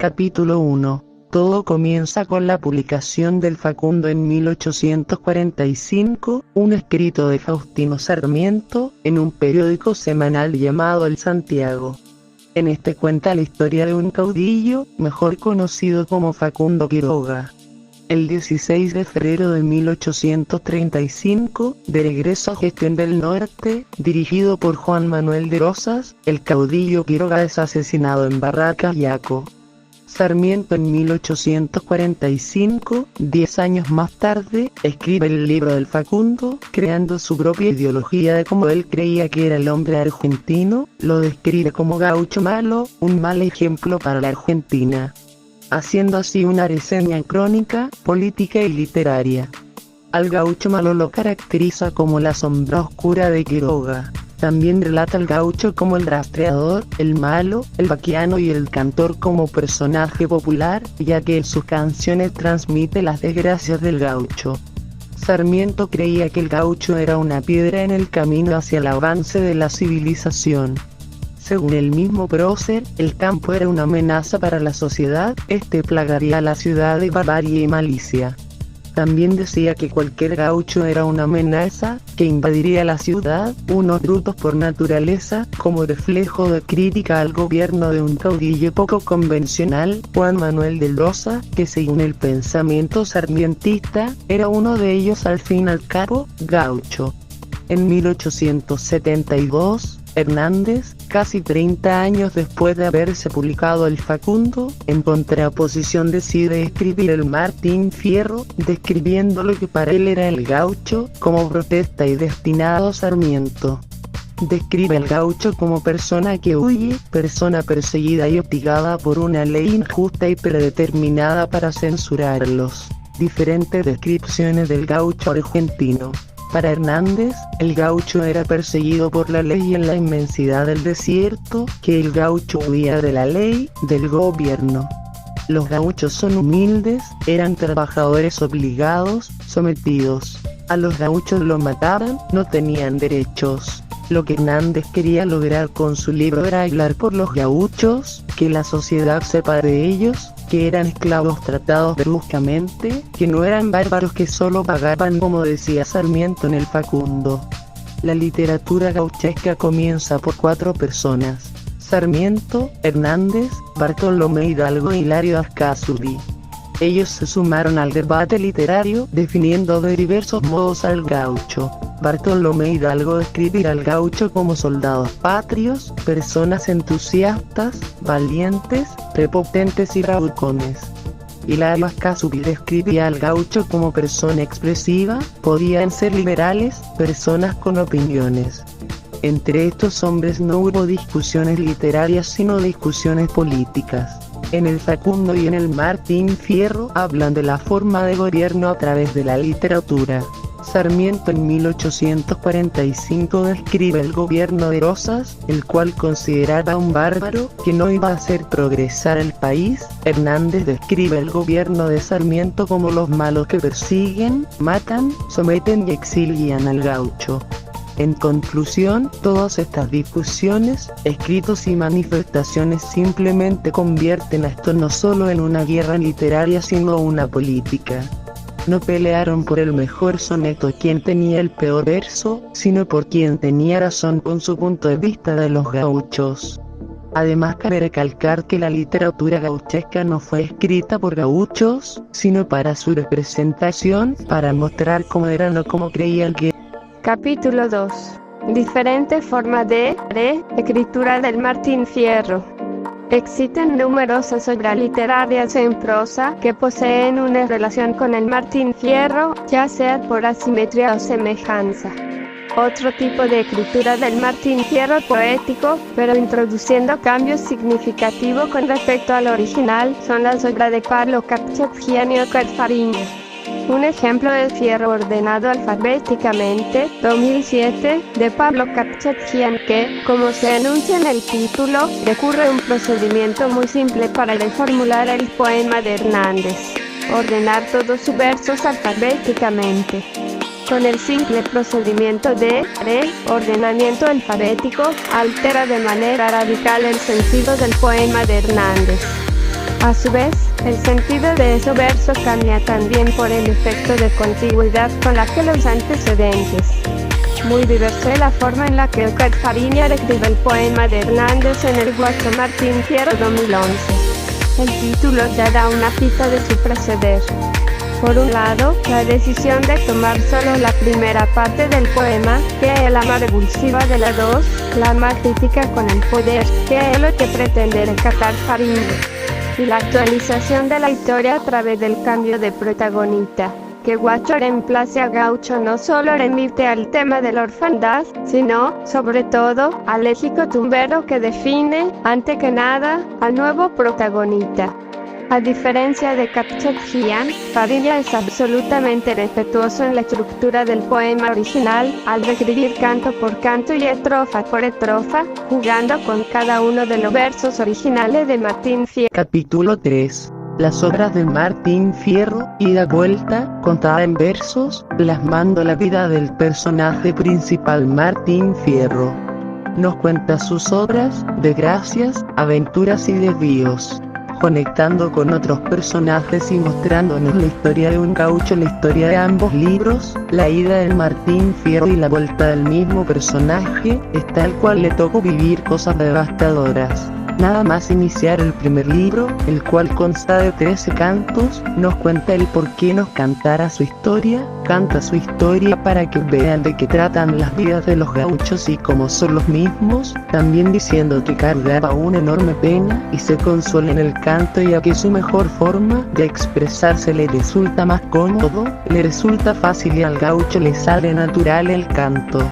Capítulo 1. Todo comienza con la publicación del Facundo en 1845, un escrito de Faustino Sarmiento, en un periódico semanal llamado El Santiago. En este cuenta la historia de un caudillo, mejor conocido como Facundo Quiroga. El 16 de febrero de 1835, de regreso a Gestión del Norte, dirigido por Juan Manuel de Rosas, el caudillo Quiroga es asesinado en Barracas, Yaco. Sarmiento en 1845, 10 años más tarde, escribe el libro del Facundo, creando su propia ideología de cómo él creía que era el hombre argentino, lo describe como gaucho malo, un mal ejemplo para la Argentina, haciendo así una reseña crónica, política y literaria. Al gaucho malo lo caracteriza como la sombra oscura de Quiroga. También relata al gaucho como el rastreador, el malo, el vaquiano y el cantor como personaje popular, ya que en sus canciones transmite las desgracias del gaucho. Sarmiento creía que el gaucho era una piedra en el camino hacia el avance de la civilización. Según el mismo prócer, el campo era una amenaza para la sociedad, plagaría a la ciudad de barbarie y malicia. También decía que cualquier gaucho era una amenaza, que invadiría la ciudad, unos brutos por naturaleza, como reflejo de crítica al gobierno de un caudillo poco convencional, Juan Manuel de Rosas, que según el pensamiento sarmientista, era uno de ellos al fin y al cabo, gaucho. En 1872, Hernández, casi 30 años después de haberse publicado el Facundo, en contraposición decide escribir el Martín Fierro, describiendo lo que para él era el gaucho, como protesta y destinado a Sarmiento. Describe al gaucho como persona que huye, persona perseguida y hostigada por una ley injusta y predeterminada para censurarlos. Diferentes descripciones del gaucho argentino. Para Hernández, el gaucho era perseguido por la ley en la inmensidad del desierto, que el gaucho huía de la ley, del gobierno. Los gauchos son humildes, eran trabajadores obligados, sometidos. A los gauchos los mataban, no tenían derechos. Lo que Hernández quería lograr con su libro era hablar por los gauchos, que la sociedad sepa de ellos, que eran esclavos tratados bruscamente, que no eran bárbaros que solo pagaban, como decía Sarmiento en el Facundo. La literatura gauchesca comienza por 4 personas: Sarmiento, Hernández, Bartolomé Hidalgo y Hilario Ascazuri. Ellos se sumaron al debate literario, definiendo de diversos modos al gaucho. Bartolomé Hidalgo describirá al gaucho como soldados patrios, personas entusiastas, valientes, prepotentes y bravucones. Hilario Ascazuri describía al gaucho como persona expresiva, podían ser liberales, personas con opiniones. Entre estos hombres no hubo discusiones literarias sino discusiones políticas. En el Facundo y en el Martín Fierro hablan de la forma de gobierno a través de la literatura. Sarmiento en 1845 describe el gobierno de Rosas, el cual consideraba un bárbaro, que no iba a hacer progresar el país. Hernández describe el gobierno de Sarmiento como los malos que persiguen, matan, someten y exilian al gaucho. En conclusión, todas estas discusiones, escritos y manifestaciones simplemente convierten a esto no solo en una guerra literaria sino una política. No pelearon por el mejor soneto quien tenía el peor verso, sino por quien tenía razón con su punto de vista de los gauchos. Además cabe recalcar que la literatura gauchesca no fue escrita por gauchos, sino para su representación, para mostrar cómo eran o cómo creían que. Capítulo 2. Diferentes formas de escritura del Martín Fierro. Existen numerosas obras literarias en prosa que poseen una relación con el Martín Fierro, ya sea por asimetría o semejanza. Otro tipo de escritura del Martín Fierro poético, pero introduciendo cambios significativos con respecto al original, son las obras de Pablo Capchet-Gian y Oscar Fariña. Un ejemplo es Fierro ordenado alfabéticamente, 2007, de Pablo Capchet-Gian que, como se anuncia en el título, recurre a un procedimiento muy simple para reformular el poema de Hernández: ordenar todos sus versos alfabéticamente. Con el simple procedimiento de ordenamiento alfabético, altera de manera radical el sentido del poema de Hernández. A su vez, el sentido de esos versos cambia también por el efecto de contigüidad con la que los antecedentes. Muy diversa es la forma en la que Oscar Fariña escribe el poema de Hernández en el Guacho Martín Fierro 2011. El título ya da una pista de su proceder. Por un lado, la decisión de tomar solo la primera parte del poema, que es la más revulsiva de las dos, la más crítica con el poder, que es lo que pretende rescatar Fariña, y la actualización de la historia a través del cambio de protagonista, que Guacho reemplace a Gaucho no solo remite al tema de la orfandad, sino, sobre todo, al léxico tumbero que define, ante que nada, al nuevo protagonista. A diferencia de Capchet-Gian, Fariña es absolutamente respetuoso en la estructura del poema original, al reescribir canto por canto y estrofa por estrofa, jugando con cada uno de los versos originales de Martín Fierro. Capítulo 3. Las obras de Martín Fierro, ida vuelta, contada en versos, plasmando la vida del personaje principal Martín Fierro. Nos cuenta sus obras, desgracias, aventuras y desvíos, conectando con otros personajes y mostrándonos la historia de un gaucho, la historia de ambos libros, la ida del Martín Fierro y la vuelta del mismo personaje, está el cual le tocó vivir cosas devastadoras. Nada más iniciar el primer libro, el cual consta de 13 cantos, nos cuenta el por qué nos cantara su historia, canta su historia para que vean de qué tratan las vidas de los gauchos y cómo son los mismos, también diciendo que cargaba una enorme pena y se consuela en el canto, ya que su mejor forma de expresarse le resulta más cómodo, le resulta fácil y al gaucho le sale natural el canto.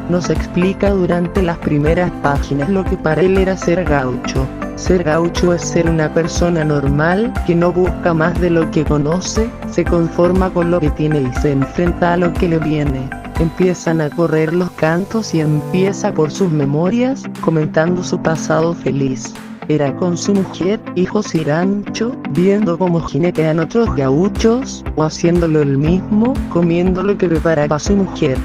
Nos explica durante las primeras páginas lo que para él era ser gaucho. Ser gaucho es ser una persona normal, que no busca más de lo que conoce, se conforma con lo que tiene y se enfrenta a lo que le viene. Empiezan a correr los cantos y empieza por sus memorias, comentando su pasado feliz. Era con su mujer, hijos y rancho, viendo cómo jinetean otros gauchos, o haciéndolo él mismo, comiendo lo que preparaba su mujer.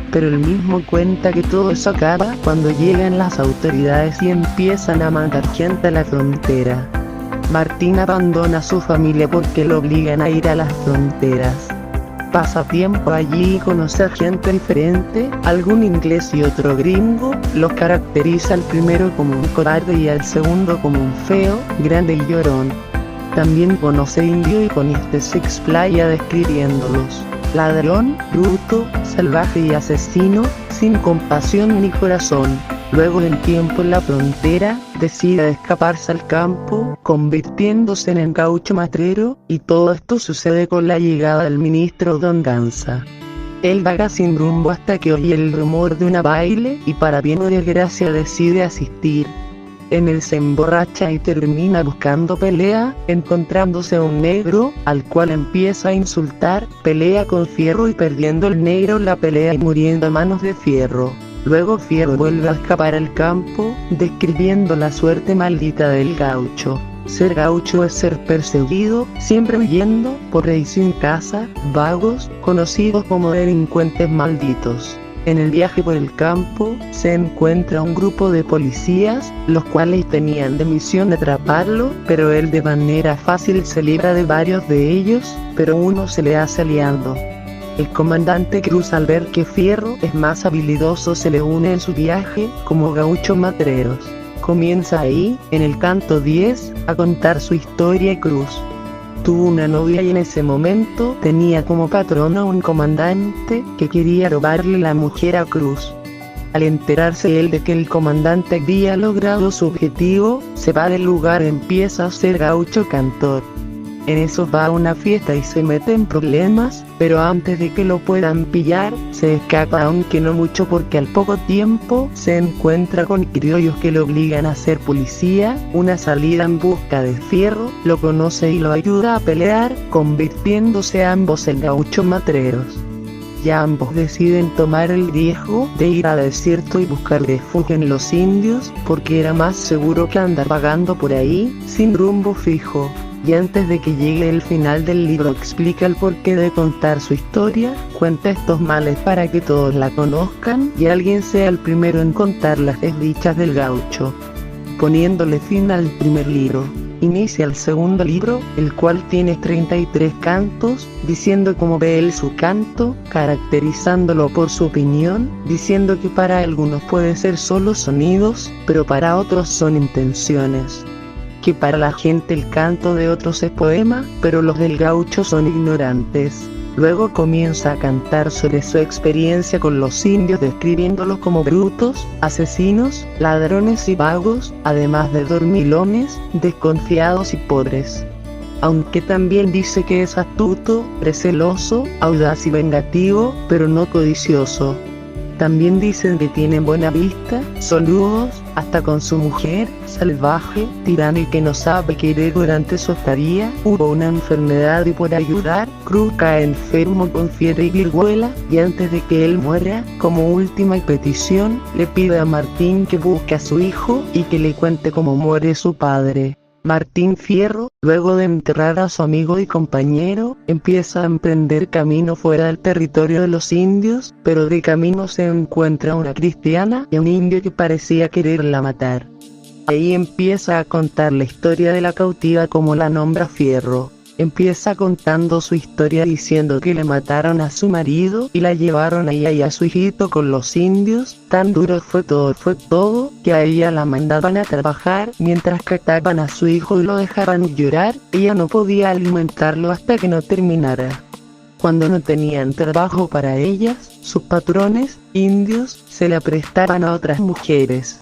Pero él mismo cuenta que todo eso acaba cuando llegan las autoridades y empiezan a mandar gente a la frontera. Martín abandona a su familia porque lo obligan a ir a las fronteras. Pasa tiempo allí y conoce a gente diferente, algún inglés y otro gringo, los caracteriza al primero como un cobarde y al segundo como un feo, grande y llorón. También conoce indio y con este se explaya describiéndolos. Ladrón, bruto, salvaje y asesino, sin compasión ni corazón. Luego de un tiempo en la frontera, decide escaparse al campo, convirtiéndose en el gaucho matrero, y todo esto sucede con la llegada del ministro Don Ganza. Él vaga sin rumbo hasta que oye el rumor de una baile, y para bien o desgracia decide asistir. En él se emborracha y termina buscando pelea, encontrándose a un negro, al cual empieza a insultar, pelea con Fierro y perdiendo el negro la pelea y muriendo a manos de Fierro. Luego Fierro vuelve a escapar al campo, describiendo la suerte maldita del gaucho. Ser gaucho es ser perseguido, siempre huyendo, por rey sin casa, vagos, conocidos como delincuentes malditos. En el viaje por el campo, se encuentra un grupo de policías, los cuales tenían de misión atraparlo, pero él de manera fácil se libra de varios de ellos, pero uno se le hace aliado. El comandante Cruz, al ver que Fierro es más habilidoso, se le une en su viaje, como gauchos matreros. Comienza ahí, en el canto 10, a contar su historia. Cruz tuvo una novia y en ese momento tenía como patrón a un comandante que quería robarle la mujer a Cruz. Al enterarse él de que el comandante había logrado su objetivo, se va del lugar y empieza a ser gaucho cantor. En eso va a una fiesta y se mete en problemas, pero antes de que lo puedan pillar, se escapa, aunque no mucho, porque al poco tiempo se encuentra con criollos que lo obligan a ser policía. Una salida en busca de Fierro, lo conoce y lo ayuda a pelear, convirtiéndose ambos en gauchos matreros. Ya ambos deciden tomar el riesgo de ir al desierto y buscar refugio en los indios, porque era más seguro que andar vagando por ahí, sin rumbo fijo. Y antes de que llegue el final del libro explica el porqué de contar su historia, cuenta estos males para que todos la conozcan y alguien sea el primero en contar las desdichas del gaucho, poniéndole fin al primer libro. inicia el segundo libro, el cual tiene 33 cantos, diciendo cómo ve él su canto, caracterizándolo por su opinión, diciendo que para algunos puede ser solo sonidos, pero para otros son intenciones. Que para la gente el canto de otros es poema, pero los del gaucho son ignorantes. Luego comienza a cantar sobre su experiencia con los indios, describiéndolos como brutos, asesinos, ladrones y vagos, además de dormilones, desconfiados y pobres. Aunque también dice que es astuto, receloso, audaz y vengativo, pero no codicioso. También dicen que tienen buena vista, soludos, hasta con su mujer, salvaje, tirano y que no sabe querer. Durante su estadía, hubo una enfermedad y por ayudar, Cruz cae enfermo con fiebre y viruela, y antes de que él muera, como última petición, le pide a Martín que busque a su hijo y que le cuente cómo muere su padre. Martín Fierro, luego de enterrar a su amigo y compañero, empieza a emprender camino fuera del territorio de los indios, pero de camino se encuentra una cristiana y un indio que parecía quererla matar. Ahí empieza a contar la historia de la cautiva como la nombra Fierro. Empieza contando su historia diciendo que le mataron a su marido y la llevaron a ella y a su hijito con los indios. Tan duro fue todo, que a ella la mandaban a trabajar mientras que atacaban a su hijo y lo dejaban llorar. Ella no podía alimentarlo hasta que no terminara. Cuando no tenían trabajo para ellas, sus patrones, indios, se la prestaban a otras mujeres.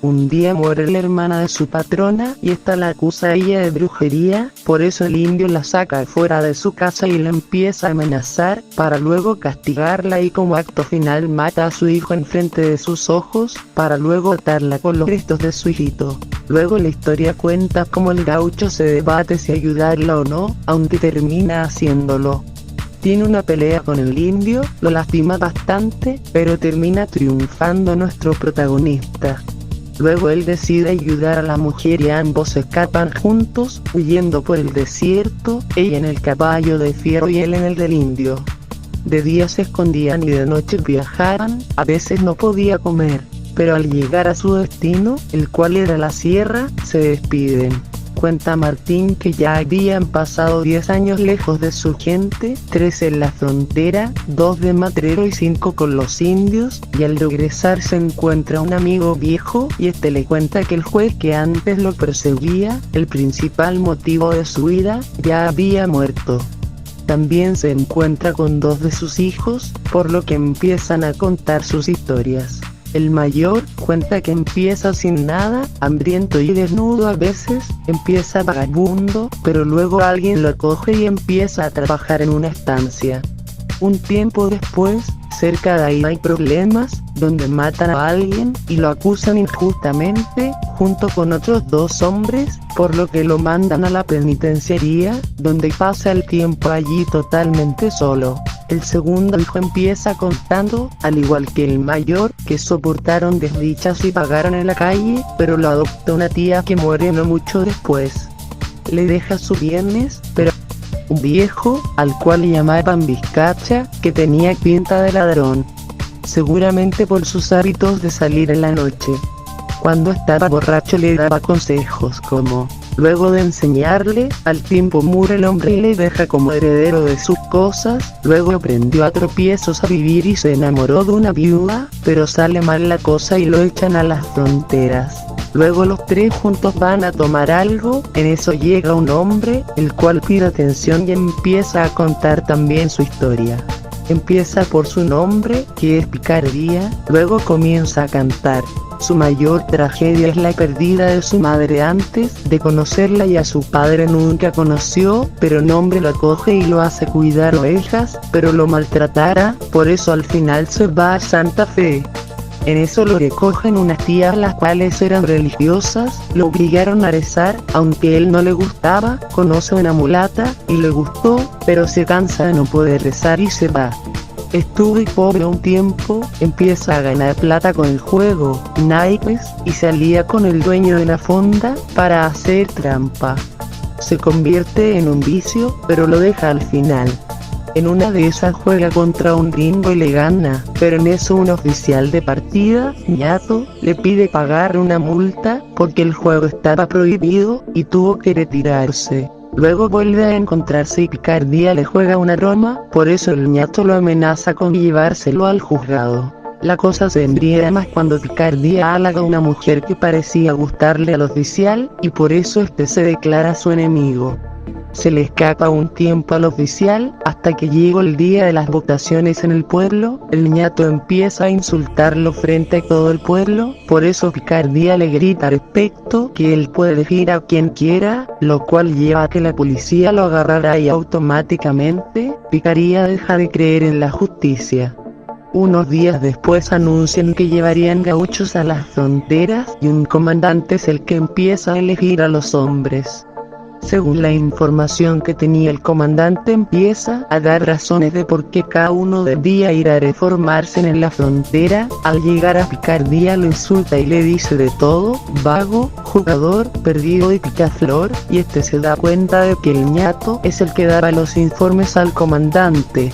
Un día muere la hermana de su patrona y esta la acusa a ella de brujería, por eso el indio la saca fuera de su casa y la empieza a amenazar, para luego castigarla y como acto final mata a su hijo enfrente de sus ojos, para luego atarla con los restos de su hijito. Luego la historia cuenta cómo el gaucho se debate si ayudarla o no, aunque termina haciéndolo. Tiene una pelea con el indio, lo lastima bastante, pero termina triunfando nuestro protagonista. Luego él decide ayudar a la mujer y ambos escapan juntos, huyendo por el desierto, ella en el caballo de Fierro y él en el del indio. De día se escondían y de noche viajaban, a veces no podía comer, pero al llegar a su destino, el cual era la sierra, se despiden. Cuenta Martín que ya habían pasado 10 años lejos de su gente, 3 en la frontera, 2 de matrero y 5 con los indios, y al regresar se encuentra un amigo viejo, y este le cuenta que el juez que antes lo perseguía, el principal motivo de su vida, ya había muerto. También se encuentra con 2 de sus hijos, por lo que empiezan a contar sus historias. El mayor cuenta que empieza sin nada, hambriento y desnudo a veces, empieza vagabundo, pero luego alguien lo acoge y empieza a trabajar en una estancia. Un tiempo después, cerca de ahí hay problemas, donde matan a alguien y lo acusan injustamente, junto con otros 2 hombres, por lo que lo mandan a la penitenciaría, donde pasa el tiempo allí totalmente solo. El segundo hijo empieza contando, al igual que el mayor, que soportaron desdichas y pagaron en la calle, pero lo adoptó una tía que muere no mucho después. Le deja sus bienes, pero un viejo, al cual llamaban Vizcacha, que tenía pinta de ladrón, seguramente por sus hábitos de salir en la noche. Cuando estaba borracho le daba consejos como: luego de enseñarle, al tiempo muere el hombre y le deja como heredero de sus cosas. Luego aprendió a tropiezos a vivir y se enamoró de una viuda, pero sale mal la cosa y lo echan a las fronteras. Luego los 3 juntos van a tomar algo, en eso llega un hombre, el cual pide atención y empieza a contar también su historia. Empieza por su nombre, que es Picardía, luego comienza a cantar. Su mayor tragedia es la pérdida de su madre antes de conocerla y a su padre nunca conoció, pero un hombre lo acoge y lo hace cuidar ovejas, pero lo maltratará, por eso al final se va a Santa Fe. En eso lo recogen unas tías las cuales eran religiosas, lo obligaron a rezar, aunque él no le gustaba, conoce a una mulata, y le gustó, pero se cansa de no poder rezar y se va. Estuvo pobre un tiempo, empieza a ganar plata con el juego, naipes, y se alía con el dueño de la fonda, para hacer trampa. Se convierte en un vicio, pero lo deja al final. En una de esas juega contra un gringo y le gana, pero en eso un oficial de partida, ñato, le pide pagar una multa, porque el juego estaba prohibido, y tuvo que retirarse. Luego vuelve a encontrarse y Picardía le juega una broma, por eso el ñato lo amenaza con llevárselo al juzgado. La cosa se embriaga más cuando Picardía halaga a una mujer que parecía gustarle al oficial, y por eso este se declara su enemigo. Se le escapa un tiempo al oficial, hasta que llegó el día de las votaciones en el pueblo, el ñato empieza a insultarlo frente a todo el pueblo, por eso Picardía le grita al respecto que él puede elegir a quien quiera, lo cual lleva a que la policía lo agarrará y automáticamente, Picardía deja de creer en la justicia. Unos días después anuncian que llevarían gauchos a las fronteras y un comandante es el que empieza a elegir a los hombres. Según la información que tenía el comandante empieza a dar razones de por qué cada uno debía ir a reformarse en la frontera. Al llegar a Picardía lo insulta y le dice de todo, vago, jugador, perdido y picaflor, y este se da cuenta de que el ñato es el que daba los informes al comandante.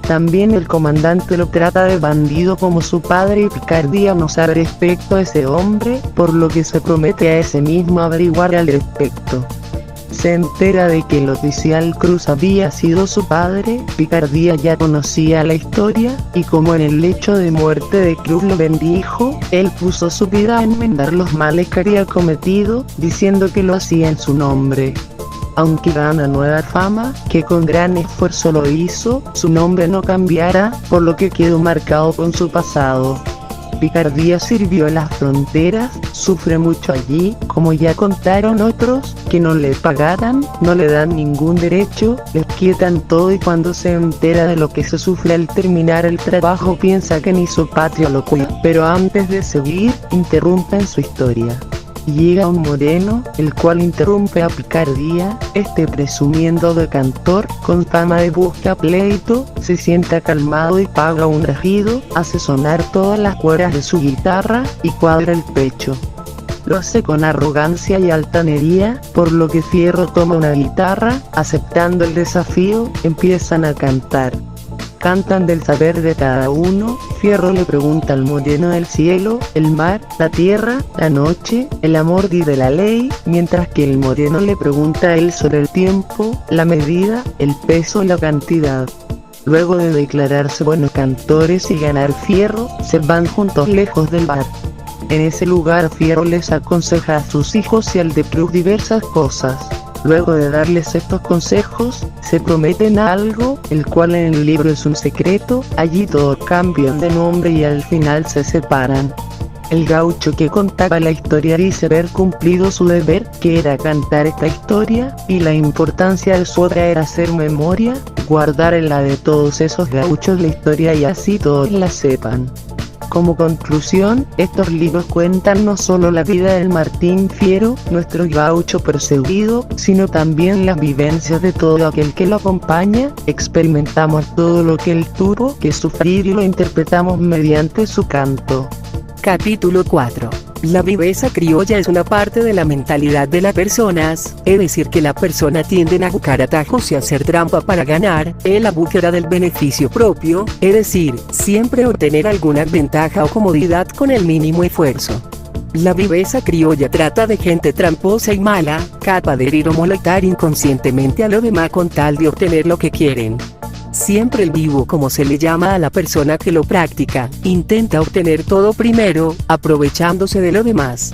También el comandante lo trata de bandido como su padre y Picardía no sabe respecto a ese hombre, por lo que se promete a ese mismo averiguar al respecto. Se entera de que el oficial Cruz había sido su padre, Picardía ya conocía la historia, y como en el lecho de muerte de Cruz lo bendijo, él puso su vida a enmendar los males que había cometido, diciendo que lo hacía en su nombre. Aunque gana nueva fama, que con gran esfuerzo lo hizo, su nombre no cambiará, por lo que quedó marcado con su pasado. Picardía sirvió en las fronteras, sufre mucho allí, como ya contaron otros, que no le pagaran, no le dan ningún derecho, les quitan todo y cuando se entera de lo que se sufre al terminar el trabajo piensa que ni su patria lo cuida. Pero antes de seguir, interrumpen su historia. Llega un moreno, el cual interrumpe a Picardía, presumiendo de cantor, con fama de busca pleito, se sienta calmado y paga un rajido, hace sonar todas las cuerdas de su guitarra, y cuadra el pecho. Lo hace con arrogancia y altanería, por lo que Fierro toma una guitarra, aceptando el desafío, empiezan a cantar. Cantan del saber de cada uno, Fierro le pregunta al moreno del cielo, el mar, la tierra, la noche, el amor y de la ley, mientras que el moreno le pregunta a él sobre el tiempo, la medida, el peso y la cantidad. Luego de declararse buenos cantores y ganar Fierro, se van juntos lejos del bar. En ese lugar Fierro les aconseja a sus hijos y al de Cruz diversas cosas. Luego de darles estos consejos, se prometen algo, el cual en el libro es un secreto, allí todos cambian de nombre y al final se separan. El gaucho que contaba la historia dice haber cumplido su deber, que era cantar esta historia, y la importancia de su obra era hacer memoria, guardar en la de todos esos gauchos la historia y así todos la sepan. Como conclusión, estos libros cuentan no solo la vida del Martín Fierro, nuestro gaucho perseguido, sino también las vivencias de todo aquel que lo acompaña, experimentamos todo lo que él tuvo que sufrir y lo interpretamos mediante su canto. Capítulo 4. La viveza criolla es una parte de la mentalidad de las personas, es decir que la persona tienden a buscar atajos y hacer trampa para ganar, en la búsqueda del beneficio propio, es decir, siempre obtener alguna ventaja o comodidad con el mínimo esfuerzo. La viveza criolla trata de gente tramposa y mala, capaz de herir o molestar inconscientemente a los demás con tal de obtener lo que quieren. Siempre el vivo, como se le llama a la persona que lo practica, intenta obtener todo primero, aprovechándose de lo demás.